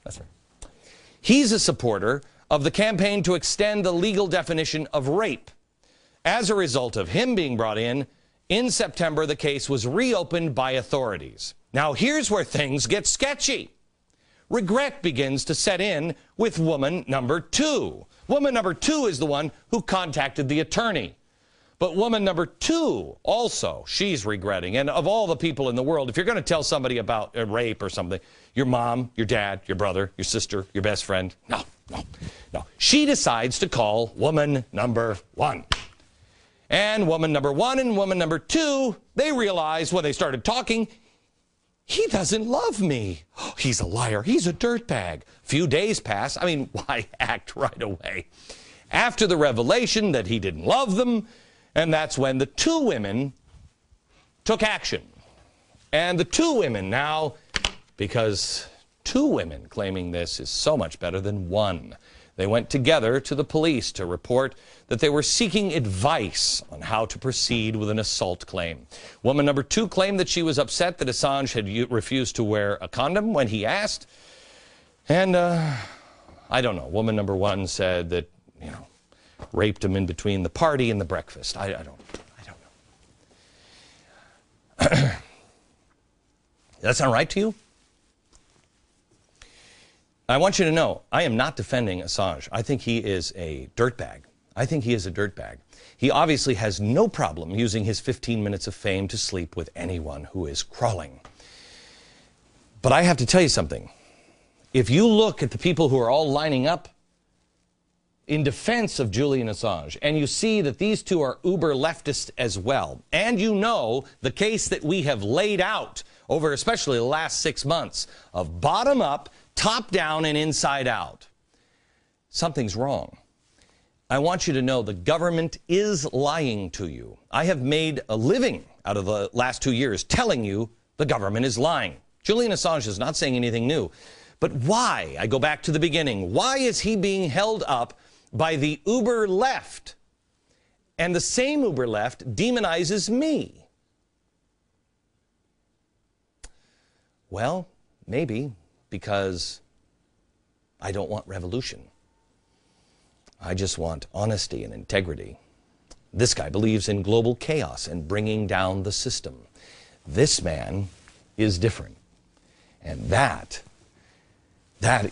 That's right. He's a supporter of the campaign to extend the legal definition of rape. As a result of him being brought in September, the case was reopened by authorities. Now, here's where things get sketchy. Regret begins to set in with woman number 2. Woman number 2 is the one who contacted the attorney. But woman number 2 also, she's regretting. And of all the people in the world, if you're going to tell somebody about a rape or something, your mom, your dad, your brother, your sister, your best friend, no. She decides to call woman number 1. And woman number 1 and woman number 2, they realize when they started talking, he doesn't love me. Oh, he's a liar. He's a dirtbag. Few days pass. I mean, why act right away? After the revelation that he didn't love them, and that's when the 2 women took action. And the 2 women now, because 2 women claiming this is so much better than 1, they went together to the police to report that they were seeking advice on how to proceed with an assault claim. Woman number 2 claimed that she was upset that Assange had refused to wear a condom when he asked. And I don't know. Woman number 1 said that, raped him in between the party and the breakfast. I don't know. Does that sound right to you? I want you to know, I am not defending Assange. I think he is a dirtbag. He obviously has no problem using his 15 minutes of fame to sleep with anyone who is crawling. But I have to tell you something. If you look at the people who are all lining up in defense of Julian Assange, and you see that these 2 are uber leftist as well, and you know the case that we have laid out over especially the last 6 months of bottom up, top down, and inside out, something's wrong. I want you to know the government is lying to you. I have made a living out of the last 2 years telling you the government is lying. Julian Assange is not saying anything new. But why? I go back to the beginning. Why is he being held up by the uber left? And the same uber left demonizes me. Well, maybe because I don't want revolution. I just want honesty and integrity. This guy believes in global chaos and bringing down the system. This man is different. And that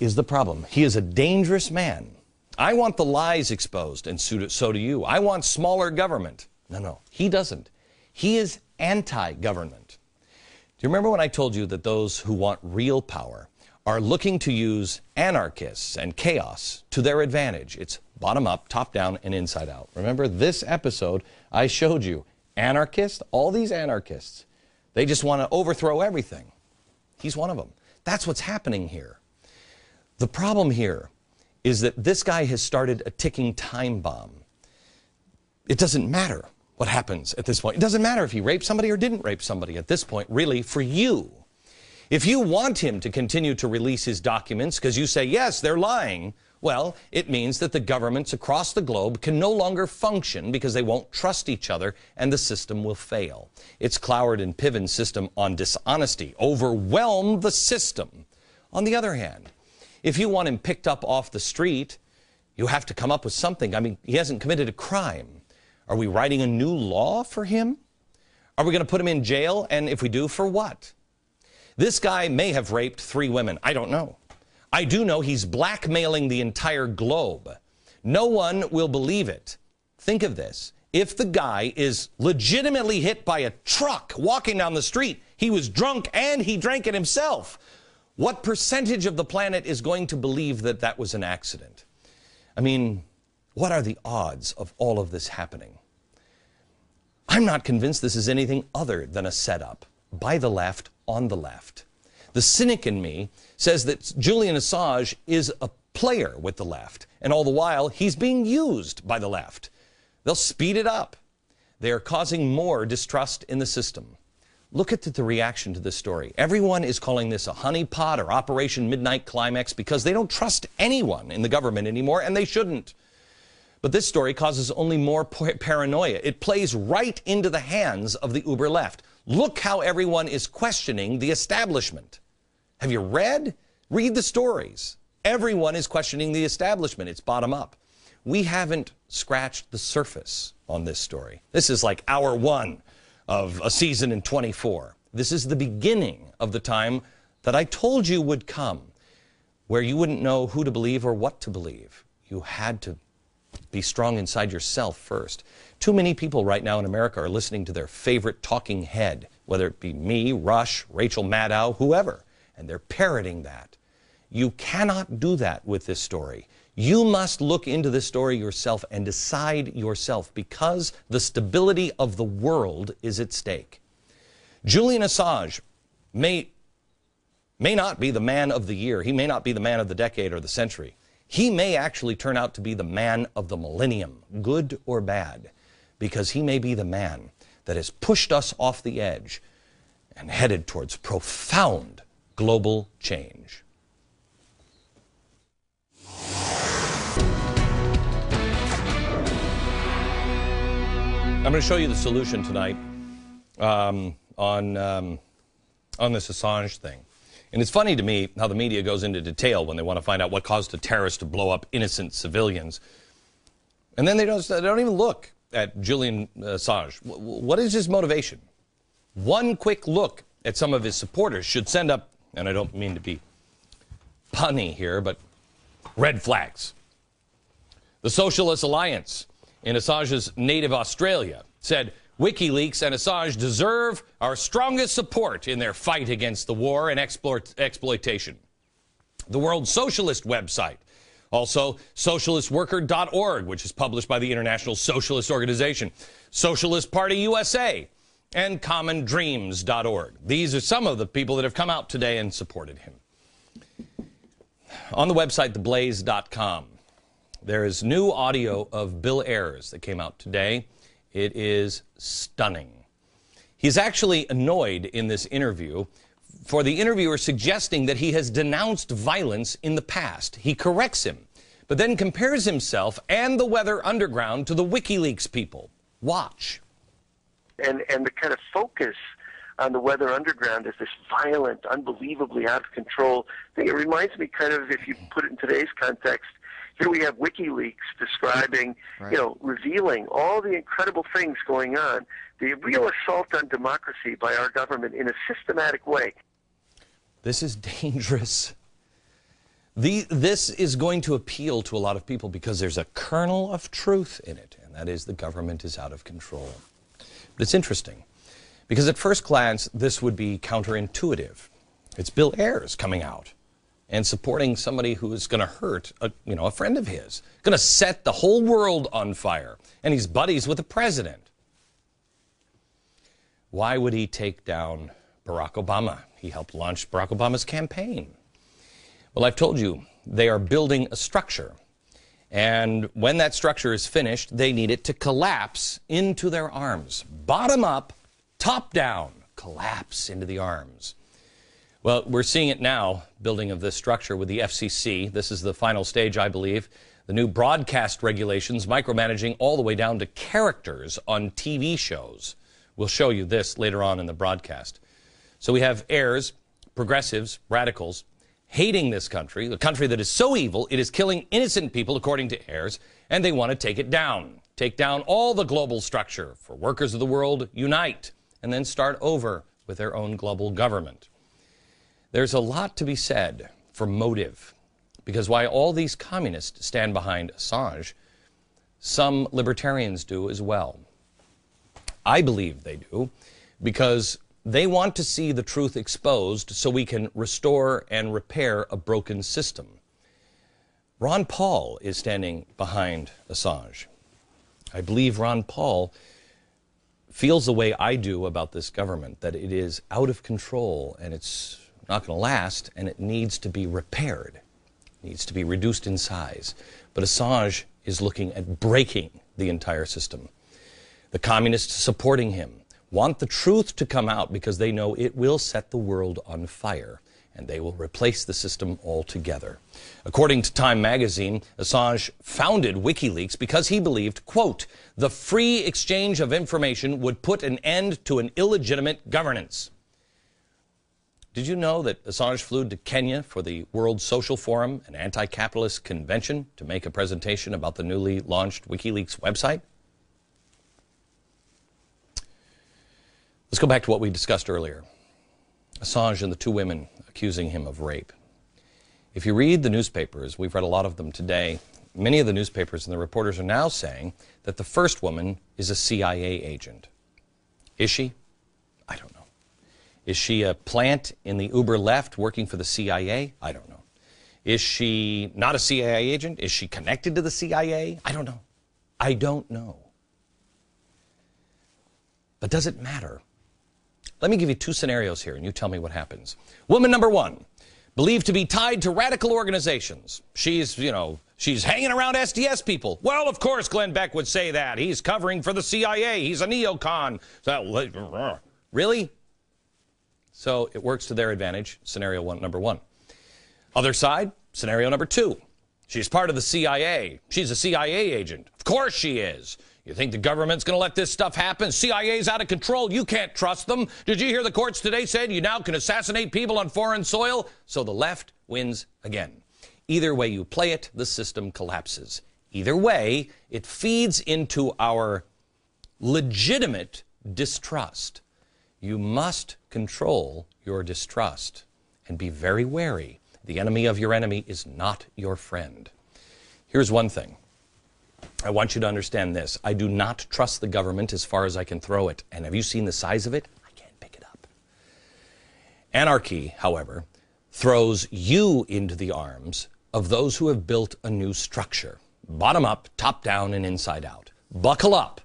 is the problem. He is a dangerous man. I want the lies exposed, and so do you. I want smaller government. No, he doesn't. He is anti-government. Do you remember when I told you that those who want real power are looking to use anarchists and chaos to their advantage? It's bottom up, top down, and inside out. Remember this episode I showed you. Anarchists, all these anarchists, they just want to overthrow everything. He's one of them. That's what's happening here. The problem here is that this guy has started a ticking time bomb. It doesn't matter what happens at this point. It doesn't matter if he raped somebody or didn't rape somebody at this point, really, for you. If you want him to continue to release his documents because you say, yes, they're lying, well, it means that the governments across the globe can no longer function because they won't trust each other and the system will fail. It's Cloward and Piven's system on dishonesty overwhelmed the system. On the other hand, if you want him picked up off the street, you have to come up with something. I mean, he hasn't committed a crime. Are we writing a new law for him? Are we going to put him in jail? And if we do, for what? This guy may have raped 3 women. I don't know. I do know he's blackmailing the entire globe. No one will believe it. Think of this. If the guy is legitimately hit by a truck walking down the street, he was drunk and he drank it himself, what percentage of the planet is going to believe that that was an accident? I mean, what are the odds of all of this happening? I'm not convinced this is anything other than a setup by the left on the left. The cynic in me says that Julian Assange is a player with the left, and all the while he's being used by the left. They'll speed it up. They are causing more distrust in the system. Look at the reaction to this story. Everyone is calling this a honeypot or Operation Midnight Climax because they don't trust anyone in the government anymore, and they shouldn't. But this story causes only more paranoia. It plays right into the hands of the uber left. Look how everyone is questioning the establishment. Have you read? Read the stories. Everyone is questioning the establishment. It's bottom up. We haven't scratched the surface on this story. This is like hour one of a season in 24. This is the beginning of the time that I told you would come, where you wouldn't know who to believe or what to believe. You had to be strong inside yourself first. Too many people right now in America are listening to their favorite talking head, whether it be me, Rush, Rachel Maddow, whoever, and they're parroting that. You cannot do that with this story. You must look into this story yourself and decide yourself, because the stability of the world is at stake. Julian Assange may not be the man of the year. He may not be the man of the decade or the century. He may actually turn out to be the man of the millennium, good or bad, because he may be the man that has pushed us off the edge and headed towards profound global change. I'm going to show you the solution tonight on this Assange thing. And it's funny to me how the media goes into detail when they want to find out what caused a terrorist to blow up innocent civilians. And then they don't even look at Julian Assange. What is his motivation? One quick look at some of his supporters should send up, and I don't mean to be punny here, but red flags. The Socialist Alliance in Assange's native Australia said, Wikileaks and Assange deserve our strongest support in their fight against the war and exploitation. The World Socialist website, also socialistworker.org, which is published by the International Socialist Organization, Socialist Party USA, and commondreams.org. These are some of the people that have come out today and supported him. On the website, theblaze.com, there is new audio of Bill Ayers that came out today. It is stunning. He's actually annoyed in this interview for the interviewer suggesting that he has denounced violence in the past. He corrects him, but then compares himself and the Weather Underground to the WikiLeaks people. Watch. And the kind of focus on the Weather Underground is this violent, unbelievably out of control thing. It reminds me kind of, if you put it in today's context, here we have WikiLeaks describing, revealing all the incredible things going on, the real assault on democracy by our government in a systematic way. This is dangerous. This is going to appeal to a lot of people because there's a kernel of truth in it, and that is the government is out of control. But it's interesting, because at first glance, this would be counterintuitive. It's Bill Ayers coming out and supporting somebody who is going to hurt a friend of his, going to set the whole world on fire, and he's buddies with the president. Why would he take down Barack Obama? He helped launch Barack Obama's campaign. Well, I've told you, they are building a structure, and when that structure is finished, they need it to collapse into their arms. Bottom up, top down, collapse into the arms. Well, we're seeing it now, building of this structure with the FCC. This is the final stage, I believe. The new broadcast regulations, micromanaging all the way down to characters on TV shows. We'll show you this later on in the broadcast. So we have heirs, progressives, radicals, hating this country, the country that is so evil, it is killing innocent people, according to heirs, and they want to take it down. Take down all the global structure. For workers of the world, unite, and then start over with their own global government. There's a lot to be said for motive, because while all these communists stand behind Assange, some libertarians do as well. I believe they do, because they want to see the truth exposed so we can restore and repair a broken system. Ron Paul is standing behind Assange. I believe Ron Paul feels the way I do about this government, that it is out of control and it's not going to last, and it needs to be repaired. It needs to be reduced in size. But Assange is looking at breaking the entire system. The communists supporting him want the truth to come out because they know it will set the world on fire, and they will replace the system altogether. According to Time magazine, Assange founded WikiLeaks because he believed, quote, the free exchange of information would put an end to an illegitimate governance. Did you know that Assange flew to Kenya for the World Social Forum, an anti-capitalist convention, to make a presentation about the newly launched Wikileaks website? Let's go back to what we discussed earlier. Assange and the two women accusing him of rape. If you read the newspapers, we've read a lot of them today, many of the newspapers and the reporters are now saying that the first woman is a CIA agent. Is she? I don't know. Is she a plant in the uber left working for the CIA? I don't know. Is she not a CIA agent? Is she connected to the CIA? I don't know. I don't know. But does it matter? Let me give you two scenarios here, and you tell me what happens. Woman number one, believed to be tied to radical organizations. She's hanging around SDS people. Well, of course, Glenn Beck would say that. He's covering for the CIA. He's a neocon. So, really? So it works to their advantage, scenario number one. Other side, scenario number two. She's part of the CIA. She's a CIA agent. Of course she is. You think the government's going to let this stuff happen? CIA's out of control. You can't trust them. Did you hear the courts today said you now can assassinate people on foreign soil? So the left wins again. Either way you play it, the system collapses. Either way, it feeds into our legitimate distrust. You must control your distrust and be very wary. The enemy of your enemy is not your friend. Here's one thing. I want you to understand this. I do not trust the government as far as I can throw it. And have you seen the size of it? I can't pick it up. Anarchy, however, throws you into the arms of those who have built a new structure. Bottom up, top down, and inside out. Buckle up,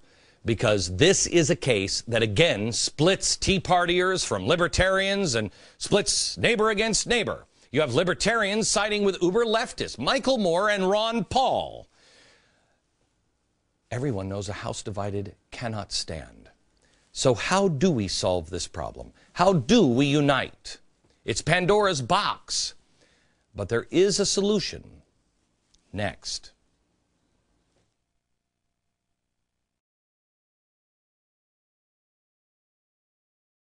because this is a case that again splits Tea Partiers from libertarians and splits neighbor against neighbor. You have libertarians siding with uber leftists, Michael Moore and Ron Paul. Everyone knows a house divided cannot stand. So how do we solve this problem? How do we unite? It's Pandora's box. But there is a solution. Next.